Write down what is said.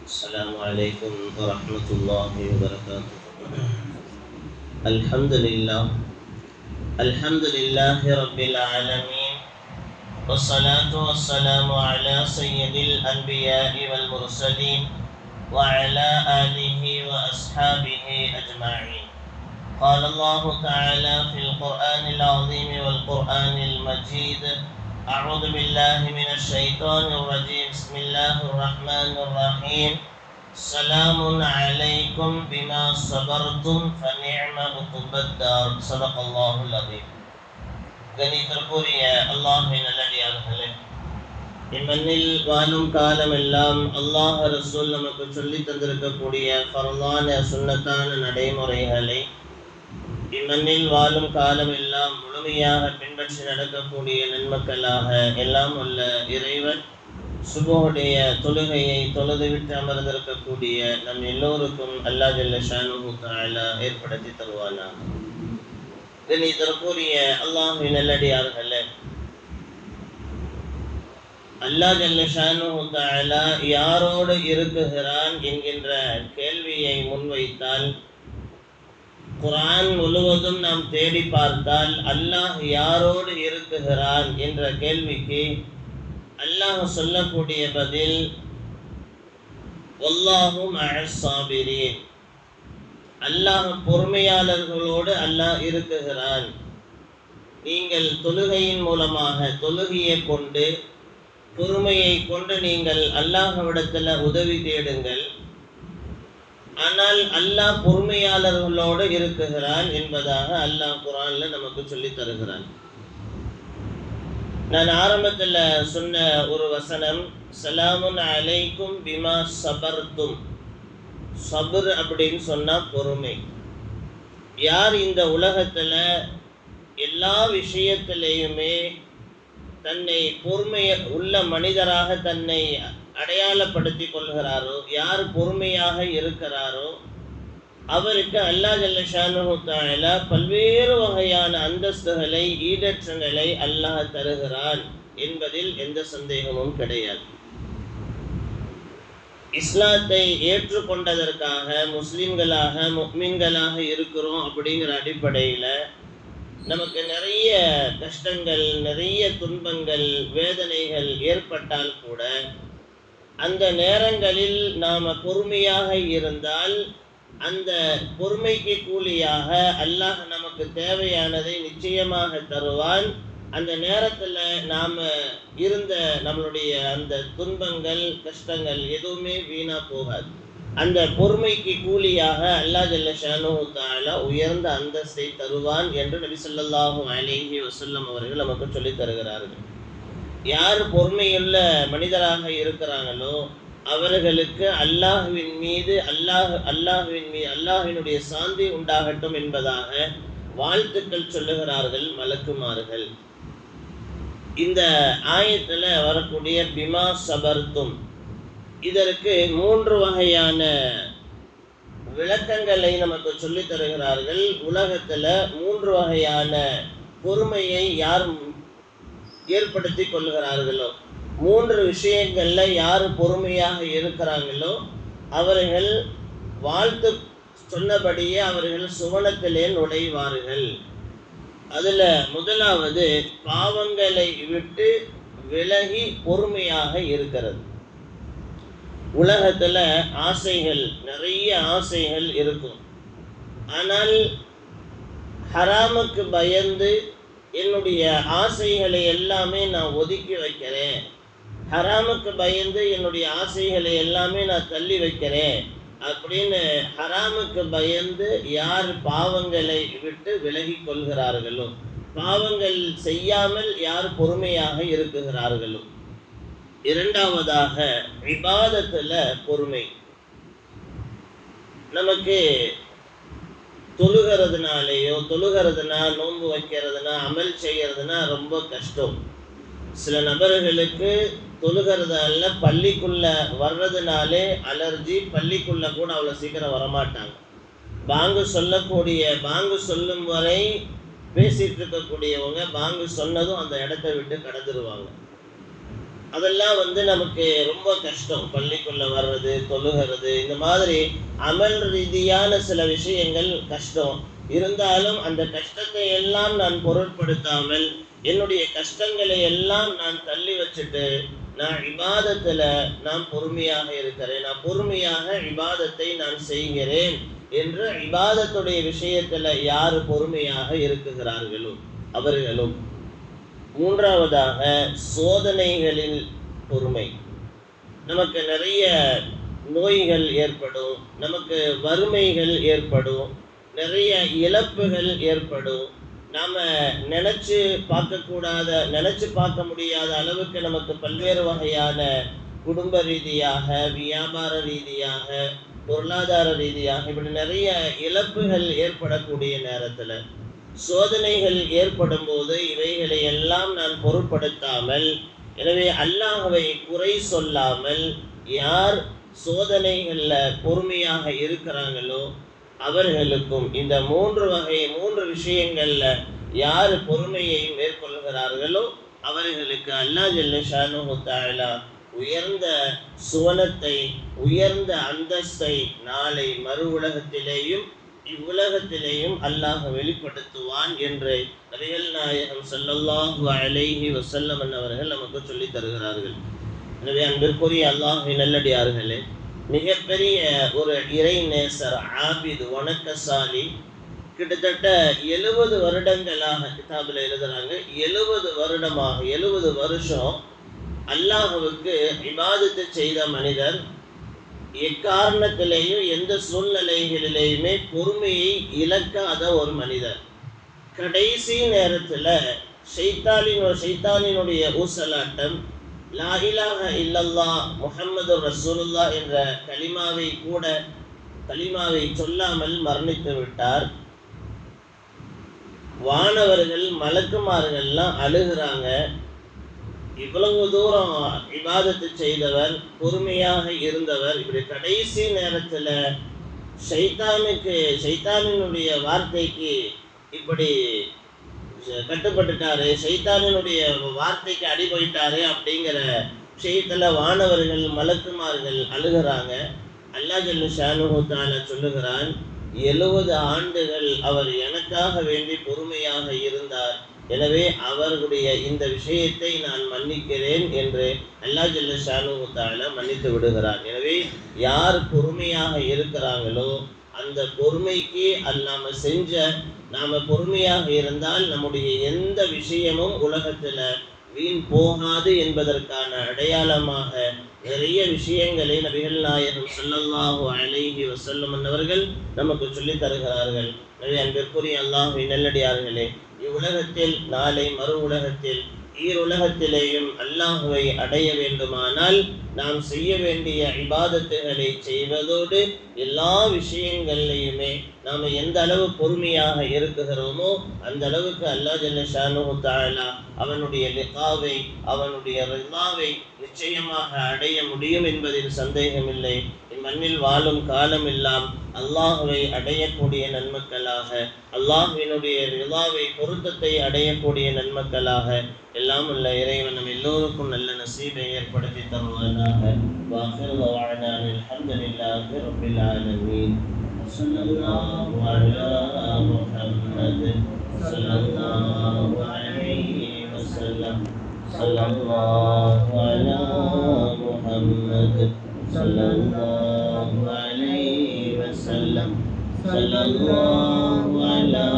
السلام عليكم ورحمة الله وبركاته. الحمد لله رب العالمين، والصلاة والسلام على سيد الأنبياء والمرسلين وعلى آله وأصحابه أجمعين. قال الله تعالى في القرآن العظيم والقرآن المجيد: أعوذ بالله من الشيطان الرجيم. بسم الله الرحمن الرحيم. سلام عليكم بما صبرتم فنعم عقبى الدار. صدق الله العظيم. கணிதற்குரிய அல்லாஹ்வின் நல்லடியார்களே, இம்மண்ணில் வாழும் காலமெல்லாம் அல்லாஹ் ரசூல் நமக்கு சொல்லி தந்திருக்கக்கூடிய ஃபர்லான சுன்னத்தான நடைமுறைகளை இம்மண்ணில் வாழும் காலம் எல்லாம் முழுமையாக பின்பற்றி நடக்கக்கூடிய நன்மக்களாக எல்லாம் உள்ள இறைவன் சுபஹுடைய தொழுகையை தொழுதுவிட்டு அமர்ந்திருக்கக்கூடிய நம் எல்லோருக்கும் அல்லாஹ் ஜல்ல ஷானுஹு தஆலா ஏற்படுத்தி தருவானாக. கணிதற்குரிய அல்லாஹ்வின் நல்லடியார்களே, அல்லாஹ் ஜல்ல ஷானுஹு தஆலா யாரோடு இருக்குகிறான் என்கின்ற கேள்வியை முன்வைத்தால், குர்ஆன் முழுவதும் நாம் தேடி பார்த்தால் அல்லாஹ் யாரோடு இருக்குகிறான் என்ற கேள்விக்கு அல்லாஹ் சொல்லக்கூடிய பதில் வல்லாஹு மஅஸ் ஸாபிரீன். அல்லாஹ் பொறுமையாளர்களோடு அல்லாஹ் இருக்குகிறான். நீங்கள் தொழுகையின் மூலமாக தொழுகையை கொண்டு பொறுமையை கொண்டு நீங்கள் அல்லாஹ்விடத்தில் உதவி தேடுங்கள். ஆனால் அல்லாஹ் பொறுமையாளர்களோடு இருக்குகிறான் என்பதாக அல்லாஹ் குர்ஆன்ல நமக்கு சொல்லி தருகிறான். நான் ஆரம்பத்தில் சொன்ன ஒரு வசனம், சலாமுன் அலைக்கும் பிமா சபர்தும். சபர் அப்படின்னு சொன்னா பொறுமை. யார் இந்த உலகத்துல எல்லா விஷயத்திலையுமே தன்னை பொறுமை உள்ள மனிதராக தன்னை அடையாளப்படுத்தி கொள்கிறாரோ, யார் பொறுமையாக இருக்கிறாரோ அவருக்கு அல்லாஹ் ஜல்ல ஷானுஹு தஆலா பல்வேறு வகையான அந்தஸ்துகளை, ஈடேற்றங்களை அல்லாஹ் தருகிறான் என்பதில் எந்த சந்தேகமும் கிடையாது. இஸ்லாத்தை ஏற்றுக்கொண்டதற்காக முஸ்லிம்களாக முஃமின்களாக இருக்கிறோம் அப்படிங்கிற அடிப்படையில் நமக்கு நிறைய கஷ்டங்கள், நிறைய துன்பங்கள், வேதனைகள் ஏற்பட்டால் கூட அந்த நேரங்களில் நாம் பொறுமையாக இருந்தால் அந்த பொறுமைக்கு கூலியாக அல்லாஹ் நமக்கு தேவையானதை நிச்சயமாக தருவான். அந்த நேரத்தில் நாம் இருந்த நம்மளுடைய அந்த துன்பங்கள், கஷ்டங்கள் எதுவுமே வீணாக போகாது. அந்த பொறுமைக்கு கூலியாக அல்லாஹ் ஜல்ல ஷானுஹு தஆலா உயர்ந்த அந்தஸ்தை தருவான் என்று நபி ஸல்லல்லாஹு அலைஹி வஸல்லம் அவர்கள் நமக்கு சொல்லி தருகிறார்கள். யார் பொறுமையுள்ள மனிதராக இருக்கிறாங்களோ அவர்களுக்கு அல்லாஹ்வின் மீது அல்லாஹ்வினுடைய சாந்தி உண்டாகட்டும் என்பதாக வாழ்த்துக்கள் சொல்லுகிறார்கள் மலக்குமார்கள். இந்த ஆயத்தில் வரக்கூடிய பிமா சபர்தும், இதற்கு 3 வகையான விளக்கங்களை நமக்கு சொல்லி தருகிறார்கள். உலகத்தில் 3 வகையான பொறுமையை யார் ஏற்படுத்தி கொள்கிறார்களோ, 3 விஷயங்கள்ல யார் பொறுமையாக இருக்கிறாங்களோ அவர்கள் வாழ்த்து சொன்னபடியே அவர்கள் சுவனத்திலே நுழைவார்கள். அதுல முதலாவது பாவங்களை விட்டு விலகி பொறுமையாக இருக்கிறது. உலகத்துல ஆசைகள், நிறைய ஆசைகள் இருக்கும். ஆனால் ஹராமுக்கு பயந்து என்னுடைய ஆசைகளை எல்லாமே நான் ஒதுக்கி வைக்கிறேன், ஹராமுக்கு பயந்து என்னுடைய ஆசைகளை எல்லாமே நான் தள்ளி வைக்கிறேன் அப்படின்னு ஹராமுக்கு பயந்து யார் பாவங்களை விட்டு விலகி கொள்கிறார்களோ, பாவங்கள் செய்யாமல் யார் பொறுமையாக இருக்குகிறார்களோ. இரண்டாவதாக இபாதத்துல பொறுமை. நமக்கு தொழுகிறதுனா நோன்பு வைக்கிறதுனா அமல் செய்யறதுனா ரொம்ப கஷ்டம். சில நபர்களுக்கு தொழுகிறதால பள்ளிக்குள்ள வர்றதுனாலே அலர்ஜி, பள்ளிக்குள்ள கூட அவ்வளோ சீக்கிரம் வரமாட்டாங்க. பாங்கு சொல்லும் வரை பேசிட்டு இருக்கக்கூடியவங்க பாங்கு சொன்னதும் அந்த இடத்தை விட்டு கடந்துருவாங்க. அதெல்லாம் நமக்கு ரொம்ப கஷ்டம். பள்ளிக்குள்ள வர்றது, தொழுகிறது, இந்த மாதிரி அமல் ரீதியான சில விஷயங்கள் கஷ்டம். இருந்தாலும் அந்த கஷ்டத்தை எல்லாம் நான் பொருட்படுத்தாமல், என்னுடைய கஷ்டங்களை எல்லாம் நான் தள்ளி வச்சுட்டு, நான் இபாதத்துல நான் பொறுமையாக இருக்கிறேன், நான் பொறுமையாக இபாதத்தை நான் செய்கிறேன் என்று இபாதத்துடைய விஷயத்துல யார் பொறுமையாக இருக்குகிறார்களோ அவர்களும். மூன்றாவதாக சோதனைகளில் பொறுமை. நமக்கு நிறைய நோய்கள் ஏற்படும், நமக்கு வறுமைகள் ஏற்படும், நிறைய இழப்புகள் ஏற்படும். நாம நினைச்சு பார்க்க முடியாத அளவுக்கு நமக்கு பல்வேறு வகையான குடும்ப ரீதியாக, வியாபார ரீதியாக, பொருளாதார ரீதியாக இப்படி நிறைய இழப்புகள் ஏற்படக்கூடிய நேரத்துல, சோதனைகள் ஏற்படும் போது இவைகளை எல்லாம் நான் பொருட்படுத்தாமல், எனவே அல்லாஹ்வை குறை சொல்லாமல் யார் சோதனைகள்ல பொறுமையாக இருக்கிறாங்களோ அவர்களுக்கும் இந்த மூன்று விஷயங்கள்ல யார் பொறுமையை மேற்கொள்கிறார்களோ அவர்களுக்கு அல்லாஹ் ஜல்ல ஷானுஹு தஆலா உயர்ந்த சுவனத்தை, உயர்ந்த அந்தஸ்தை நாளை மறு உலகத்திலேயும் இவ்வுலகத்திலேயும் அல்லாஹ் வெளிப்படுத்துவான் என்று நபிகள் நாயகம் ஸல்லல்லாஹு அலைஹி வஸல்லம் அவர்கள் நமக்கு சொல்லி தருகிறார்கள். எனவே அன்பிற்குரிய அல்லாஹ்வின் நல்லடியார்களே, மிகப்பெரிய ஒரு இறை நேசர், ஆபித், வணக்கசாலி, கிட்டத்தட்ட 70 வருடங்களாக கிதாபில் எழுதுறாங்க, 70 வருஷம் அல்லாஹ்வுக்கு இபாதத்து செய்த மனிதர், எக்காரணத்திலேயும் எந்த சூழ்நிலைகளிலேயுமே பொறுமையை இழக்காத ஒரு மனிதர். கடைசி நேரத்துல ஷைத்தானினுடைய ஊசலாட்டம், லா இலாஹ இல்லல்லாஹ் முஹம்மது ரசூலுல்லாஹ் என்ற கலிமாவை சொல்லாமல் மரணித்து விட்டார். வானவர்கள், மலக்குமார்கள்லாம் அழுகிறாங்க. இவ்வளவு தூரம் இபாதத்து செய்தவர், பொறுமையாக இருந்தவர், இப்படி கடைசி நேரத்துல ஷைத்தானினுடைய வார்த்தைக்கு இப்படி கட்டுப்பட்டுட்டாரு, ஷைத்தானினுடைய வார்த்தைக்கு அடிபோயிட்டாரு அப்படிங்கிற விஷயத்துல வானவர்கள், மலக்குமார்கள் அழுகிறாங்க. அல்லாஹ் ஜல்ல ஷானுஹு தஆலா சொல்லுகிறான், 70 ஆண்டுகள் அவர் எனக்காக வேண்டி பொறுமையாக இருந்தார், எனவே அவர்களுடைய இந்த விஷயத்தை நான் மன்னிக்கிறேன் என்று அல்லாஹ் ஜல்ல ஷானுஹு தஆலா மன்னித்து விடுகிறார். எனவே யார் பொறுமையாக இருக்கிறாங்களோ அந்த பொறுமைக்கு நாம பொறுமையாக இருந்தால் நம்முடைய எந்த விஷயமும் உலகத்துல வீண் போகாது என்பதற்கான அடையாளமாக நிறைய விஷயங்களை நபிகள் நாயகம் ஸல்லல்லாஹு அலைஹி வஸல்லம் அவர்கள் நமக்கு சொல்லி தருகிறார்கள். எனவே அன்பிற்குரிய அல்லாஹ்வின் நல்லடியார்களே, இவ்வுலகத்தில் நாளை மறு உலகத்தில் ஈருலகத்திலேயும் அல்லாஹ்வை அடைய வேண்டுமானால் நாம் செய்ய வேண்டிய இபாதத்துகளை செய்வதோடு எல்லா விஷயங்கள்லையுமே நாம் எந்த அளவு பொறுமையாக இருக்குகிறோமோ அந்த அளவுக்கு அல்லாஹ் ஜல்ல ஷானுஹு தஆலா அவனுடைய லிகாவை, அவனுடைய ரிதாவை நிச்சயமாக அடைய முடியும் என்பதில் சந்தேகமில்லை. மண்ணில் வாழும் காலமெல்லாம் அல்லாஹ்வை அடையக்கூடிய நன்மக்களாக, அல்லாஹ்வினுடைய ரிதாவை, பொருத்தத்தை அடையக்கூடிய நன்மக்களாக எல்லாம் உள்ள இறைவன் நம் எல்லோருக்கும் நல்ல நசீபை ஏற்படுத்தி தருவானாக. வாஹிரு தஅவானா அல்ஹம்துலில்லாஹி ரப்பில் ஆலமீன். ஸல்லல்லாஹு அலா முஹம்மத் ஸல்லல்லாஹு அலைஹி வஸல்லம். ஸல்லல்லாஹு அலா முஹம்மத் ஸல்லல்லாஹு அலைஹி வஸல்லம். ஸல்லல்லாஹு அலா